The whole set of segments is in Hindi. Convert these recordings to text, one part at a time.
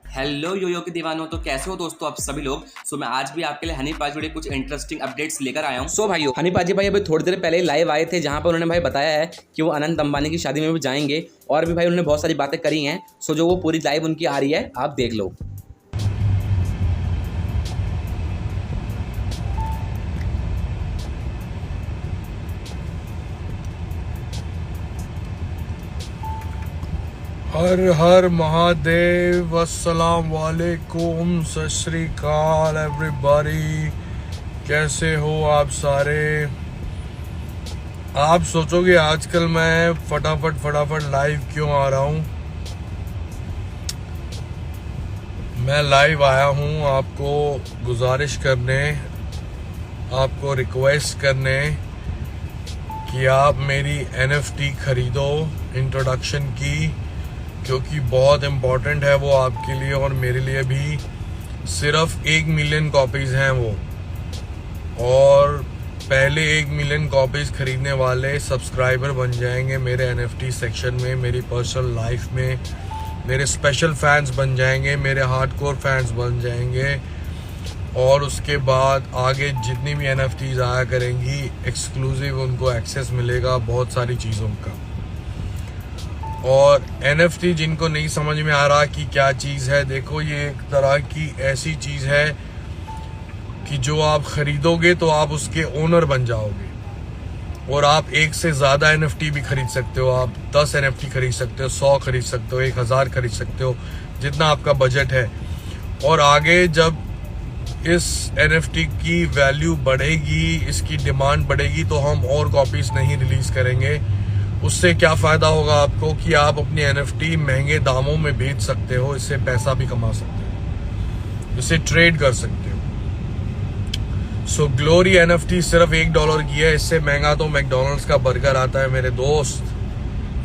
हेलो योयो के दीवानों, तो कैसे हो दोस्तों आप सभी लोग। मैं आज भी आपके लिए हनी पाजी जुड़े कुछ इंटरेस्टिंग अपडेट्स लेकर आया हूँ। भाइयों, हनी पाजी भाई अभी थोड़ी देर पहले लाइव आए थे, जहां पर उन्होंने भाई बताया है कि वो अनंत अंबानी की शादी में भी जाएंगे और भी भाई उन्होंने बहुत सारी बातें करी हैं। जो वो पूरी लाइव उनकी आ रही है, आप देख लो। हर हर महादेव, अस्सलाम वालेकुम, सत श्री अकाल एवरीबॉडी। कैसे हो आप सारे। आप सोचोगे आजकल मैं फटाफट लाइव क्यों आ रहा हूँ। मैं लाइव आया हूँ आपको गुजारिश करने, आपको रिक्वेस्ट करने कि आप मेरी NFT खरीदो इंट्रोडक्शन की, क्योंकि बहुत इम्पोर्टेंट है वो आपके लिए और मेरे लिए भी। सिर्फ 1 मिलियन कॉपीज़ हैं वो, और पहले 1 मिलियन कॉपीज़ खरीदने वाले सब्सक्राइबर बन जाएंगे मेरे NFT सेक्शन में, मेरी पर्सनल लाइफ में। मेरे स्पेशल फैंस बन जाएंगे, मेरे हार्डकोर फैंस बन जाएंगे। और उसके बाद आगे जितनी भी NFTs आया करेंगी, एक्सक्लूसिव उनको एक्सेस मिलेगा बहुत सारी चीज़ों का। और NFT जिनको नहीं समझ में आ रहा कि क्या चीज़ है, देखो ये एक तरह की ऐसी चीज़ है कि जो आप ख़रीदोगे तो आप उसके ओनर बन जाओगे, और आप एक से ज़्यादा NFT भी खरीद सकते हो। आप 10 NFT खरीद सकते हो, 100 खरीद सकते हो, 1000 खरीद सकते हो, जितना आपका बजट है। और आगे जब इस NFT की वैल्यू बढ़ेगी, इसकी डिमांड बढ़ेगी, तो हम और कॉपीज़ नहीं रिलीज़ करेंगे। उससे क्या फ़ायदा होगा आपको कि आप अपनी NFT महंगे दामों में बेच सकते हो, इससे पैसा भी कमा सकते हो, इसे ट्रेड कर सकते हो। ग्लोरी NFT सिर्फ $1 की है। इससे महंगा तो मैकडोनल्ड्स का बर्गर आता है मेरे दोस्त,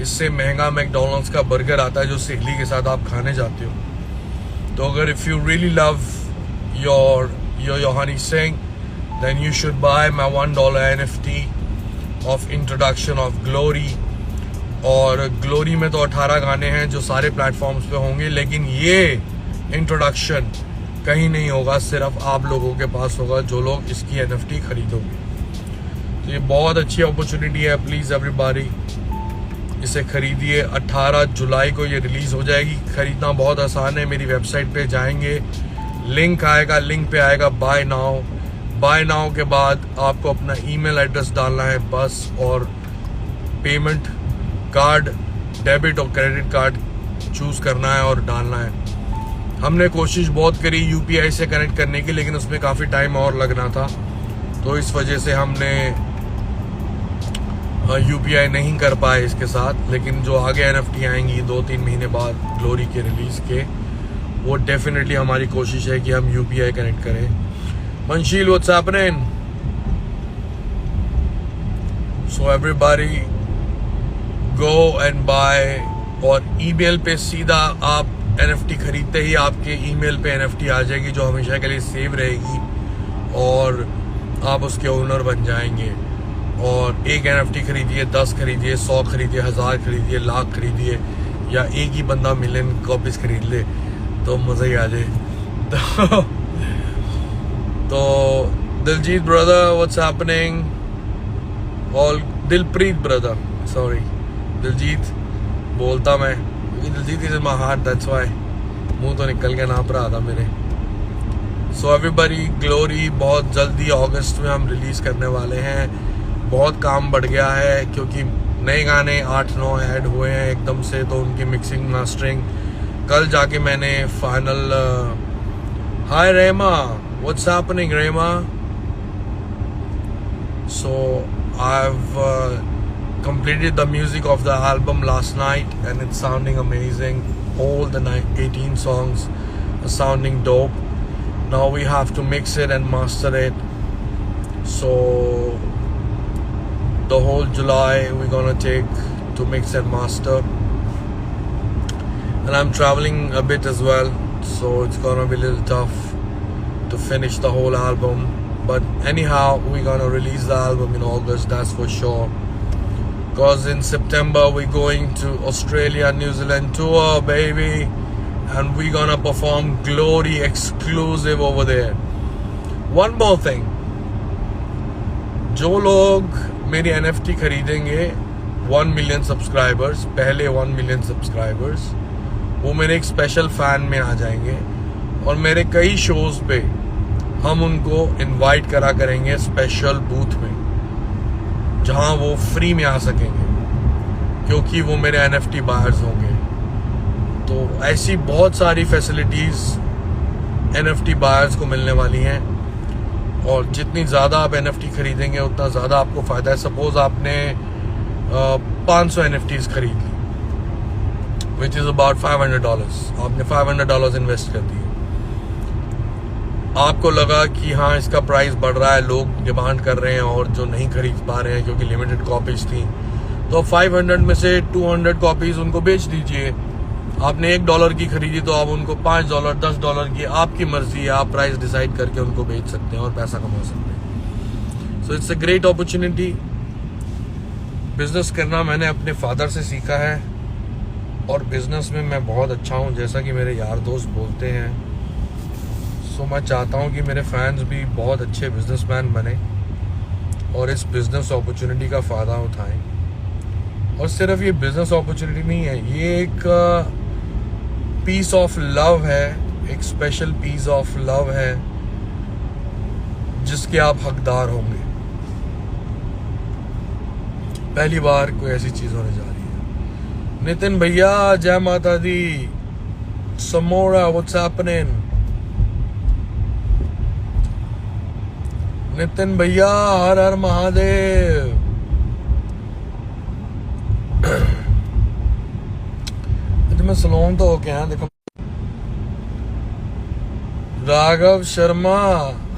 इससे महंगा मैकडोनल्ड्स का बर्गर आता है जो सहेली के साथ आप खाने जाते हो। तो अगर if you really love your Honey Singh, then you should buy my $1 NFT of introduction of Glory। और ग्लोरी में तो 18 गाने हैं जो सारे प्लेटफॉर्म्स पे होंगे, लेकिन ये इंट्रोडक्शन कहीं नहीं होगा, सिर्फ आप लोगों के पास होगा जो लोग इसकी NFT खरीदोगे। तो ये बहुत अच्छी अपॉर्चुनिटी है, प्लीज़ एवरीबॉडी इसे खरीदिए। 18 जुलाई को ये रिलीज़ हो जाएगी। ख़रीदना बहुत आसान है, मेरी वेबसाइट पे जाएंगे, लिंक आएगा, लिंक पे आएगा बाय नाउ। बाय नाउ के बाद आपको अपना ईमेल एड्रेस डालना है बस, और पेमेंट कार्ड, डेबिट और क्रेडिट कार्ड चूज़ करना है और डालना है। हमने कोशिश बहुत करी UPI से कनेक्ट करने की, लेकिन उसमें काफ़ी टाइम और लगना था, तो इस वजह से हमने UPI नहीं कर पाए इसके साथ। लेकिन जो आगे NFT आएंगी 2-3 महीने बाद ग्लोरी के रिलीज़ के, वो डेफिनेटली हमारी कोशिश है कि हम UPI कनेक्ट करें। Manshil, what's happening? So everybody go and bye. और ईमेल पे सीधा आप NFT खरीदते ही आपके ईमेल पे NFT आ जाएगी, जो हमेशा के लिए सेव रहेगी, और आप उसके ओनर बन जाएंगे। और एक NFT खरीदिए, 10 खरीदिए, 100 खरीदिए, 1000 खरीदिए, लाख खरीदिए, या एक ही बंदा मिलियन कॉपीज खरीद ले तो मज़ा ही आ जाए। तो दिलजीत ब्रदर, व्हाट्स हैपनिंग? और दिलप्रीत ब्रदर, सॉरी दिलजीत बोलता मैं, क्योंकि Diljit is in my heart, that's why मुंह तो निकल के नाप रहा था मेरे। सो एवरीबॉडी, ग्लोरी बहुत जल्दी अगस्त में हम रिलीज़ करने वाले हैं। बहुत काम बढ़ गया है, क्योंकि नए गाने 8-9 ऐड हुए हैं एकदम से, तो उनकी मिक्सिंग मास्टरिंग कल जाके मैंने final. Hi Rema, what's happening Rema? So I've completed the music of the album last night, and it's sounding amazing. All the 18 songs are sounding dope. Now we have to mix it and master it. So the whole July we're gonna take to mix and master. And I'm traveling a bit as well, so it's gonna be a little tough to finish the whole album. But anyhow, we're gonna release the album in August, that's for sure. Because in September we're going to Australia, New Zealand tour, baby. and we gonna perform Glory exclusive over there. One more thing, जो लोग मेरी NFT खरीदेंगे 1 मिलियन सब्सक्राइबर्स, पहले 1 मिलियन सब्सक्राइबर्स, वो मेरे एक स्पेशल फैन में आ जाएंगे और मेरे कई शोज पे हम उनको इनवाइट करा करेंगे स्पेशल बूथ में, जहां वो फ्री में आ सकेंगे क्योंकि वो मेरे NFT बायर्स होंगे। तो ऐसी बहुत सारी फैसिलिटीज़ NFT बायर्स को मिलने वाली हैं और जितनी ज़्यादा आप NFT खरीदेंगे उतना ज़्यादा आपको फ़ायदा है। सपोज़ आपने 500 NFTs खरीद ली, विच इज़ अबाउट $500, आपने $500 इन्वेस्ट कर दिए, आपको लगा कि हाँ इसका प्राइस बढ़ रहा है, लोग डिमांड कर रहे हैं और जो नहीं खरीद पा रहे हैं क्योंकि लिमिटेड कॉपीज थी, तो 500 में से 200 कॉपीज उनको बेच दीजिए। आपने $1 की खरीदी तो आप उनको $5, $10 की, आपकी मर्जी है, आप प्राइस डिसाइड करके उनको बेच सकते हैं और पैसा कमा सकते हैं। So it's a great opportunity. Business करना मैंने अपने फादर से सीखा है और बिजनेस में मैं बहुत अच्छा हूँ, जैसा कि मेरे यार दोस्त बोलते हैं। सो मैं चाहता हूँ कि मेरे फैंस भी बहुत अच्छे बिजनेसमैन बने और इस बिजनेस अपॉर्चुनिटी का फ़ायदा उठाएं। और सिर्फ ये बिजनेस अपॉर्चुनिटी नहीं है, ये एक पीस ऑफ लव है, एक स्पेशल पीस ऑफ लव है जिसके आप हकदार होंगे। पहली बार कोई ऐसी चीज होने जा रही है। नितिन भैया जय माता दी, समोरा व्हाट्स हैपनिंग। नितिन भैया हर हर महादेव। मैं सलोन तो होके आया, देखो राघव शर्मा,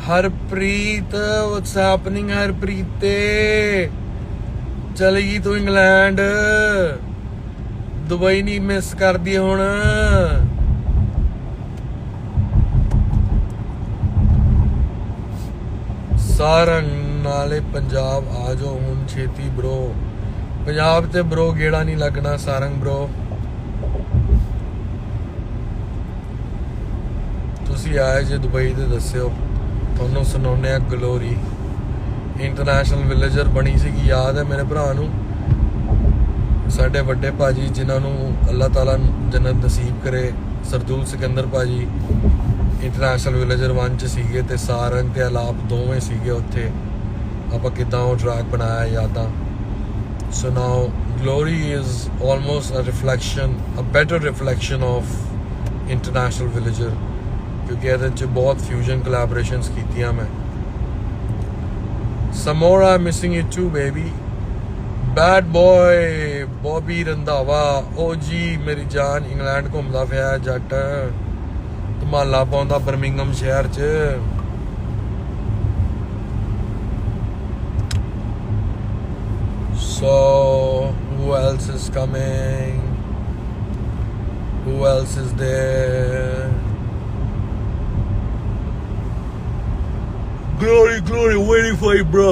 हरप्रीत व्हाट्स हैपनिंग। हरप्रीत चलेगी तो इंग्लैंड, दुबई नहीं मिस कर दी हुण। सारंग नाले पंजाब आ जाओ हुण छेती ब्रो, पंजाब ते ब्रो गेड़ा नहीं लगना। सारंग ब्रो ਤੁਸੀਂ ਆਏ ਜੇ ਦੁਬਈ ਤੇ ਦੱਸਿਓ, ਤੁਹਾਨੂੰ ਸੁਣਾਉਂਦੇ ਆ ਗਲੋਰੀ। ਇੰਟਰਨੈਸ਼ਨਲ ਵਿਲੇਜਰ ਬਣੀ ਸੀਗੀ, ਯਾਦ ਹੈ ਮੇਰੇ ਭਰਾ ਨੂੰ, ਸਾਡੇ ਵੱਡੇ ਭਾਜੀ ਜਿਨ੍ਹਾਂ ਨੂੰ ਅੱਲਾਹ ਤਾਲਾ ਜੰਨਤ ਨਸੀਬ ਕਰੇ, ਸਰਦੂਲ ਸਿਕੰਦਰ ਭਾਜੀ ਇੰਟਰਨੈਸ਼ਨਲ ਵਿਲੇਜਰ 1 ਚ ਸੀਗੇ ਤੇ ਸਾਰੰਗ ਤੇ ਅਲਾਪ ਦੋਵੇਂ ਸੀਗੇ ਉੱਥੇ। ਆਪਾਂ ਕਿੱਦਾਂ ਉਹ ਟਰੈਕ ਬਣਾਇਆ ਯਾਦਾਂ। So now Glory is almost a reflection, a better reflection of International Villager, क्योंकि ਇਹਦੇ 'ਚ बहुत फ्यूजन collaborations कीतियां मैं। Samora missing you too baby, bad boy Bobby Randhawa, ओ जी मेरी जान इंग्लैंड घूमदा पिया जट, धमाला पाउंदा बर्मिंघम शहर 'ਚ। So who else is coming? Who else is there? Glory, waiting for you, bro.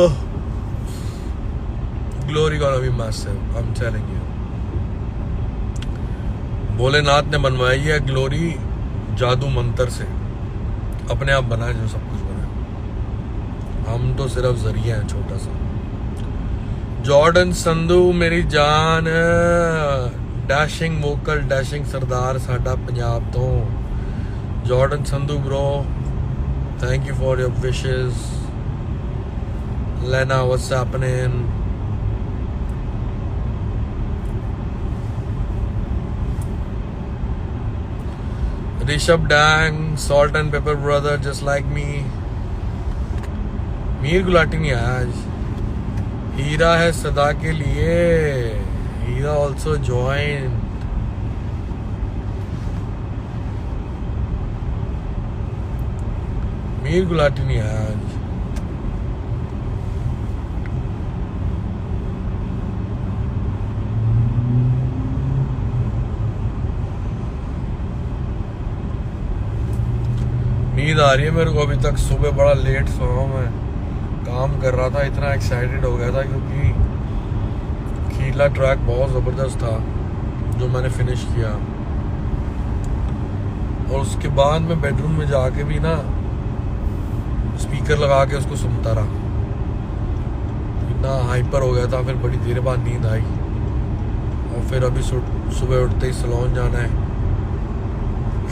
Glory gonna be massive, I'm telling you. Bholenath ने बनवाई है ग्लोरी जादू मंत्र से, अपने आप बना है जो सब कुछ बना। हम तो सिर्फ जरिया हैं छोटा सा। जॉर्डन संधू मेरी जान, डैशिंग वोकल डैशिंग सरदार साडा पंजाब तो। Jordan Sandhu bro, thank you for your wishes. Lena what's happening? Rishabh Dang, salt and pepper brother just like me. Mir Gulati नहीं आया आज, हीरा है सदा के लिए। हीरा also joined. मीर गुलाटी नहीं आया आज। नींद आ रही है मेरे को अभी तक, सुबह बड़ा लेट सोया मैं, काम कर रहा था, इतना एक्साइटेड हो गया था क्योंकि खीला ट्रैक बहुत ज़बरदस्त था जो मैंने फिनिश किया। और उसके बाद मैं बेडरूम में जाके भी ना स्पीकर लगा के उसको सुनता रहा। इतना हाइपर हो गया था, फिर बड़ी देर बाद नींद आई और फिर अभी सुबह उठते ही सलोन जाना है,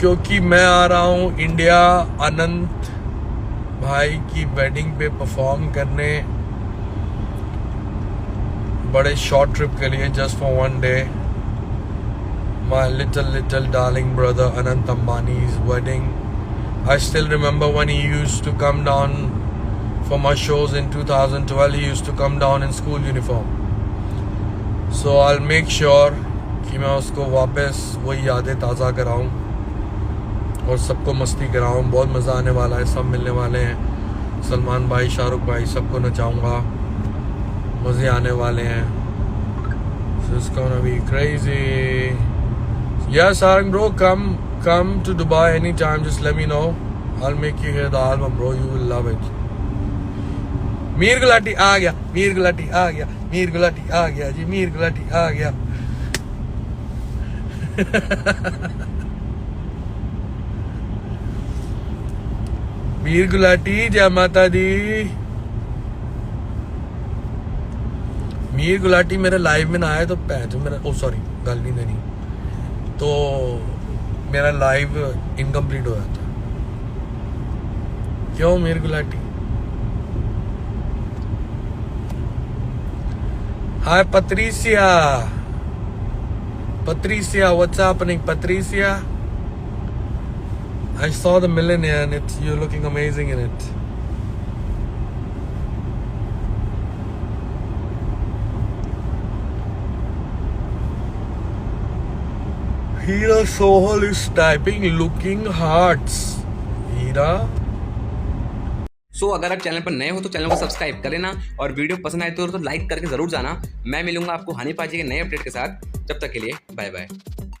क्योंकि मैं आ रहा हूँ इंडिया अनंत भाई की वेडिंग पे परफॉर्म करने, बड़े शॉर्ट ट्रिप के लिए, just for one day. My little darling brother Anant Ambani's wedding. I still remember when he used to come down for my shows in 2012. He used to come down in school uniform. So I'll make sure कि मैं उसको वापस वही यादें ताज़ा कराऊं और सबको मस्ती कराऊं। बहुत मज़ा आने वाला है, सब मिलने वाले हैं, सलमान भाई, शाहरुख भाई, सबको नचाऊंगा, मज़े आने वाले हैं। So it's gonna be crazy. Yeah, Sarang bro, come to Dubai anytime. Just let me know. I'll make you hear the album, bro. You will love it. Mir Gulati आ गया, मीर गुलाटी आ गया, मीर गुलाटी आ गया जी, मीर गुलाटी आ गया। मीर गुलाटी, जय माता दी। मीर गुलाटी मेरे लाइव में ना आए तो पैच मेरा, ओ सॉरी गल नहीं देनी, तो मेरा लाइव इनकम्प्लीट हो जाता। क्यों मीर गुलाटी? हाय पत्रिसिया, Patricia, what's happening, Patricia? I saw the millionaire and you're looking amazing in it. Hira Sohal is typing looking hearts. Hira. सो अगर आप चैनल पर नए हो तो चैनल को सब्सक्राइब कर लेना और वीडियो पसंद आए तो लाइक करके जरूर जाना। मैं मिलूंगा आपको हनी पाजी के नए अपडेट के साथ। जब तक के लिए बाय बाय।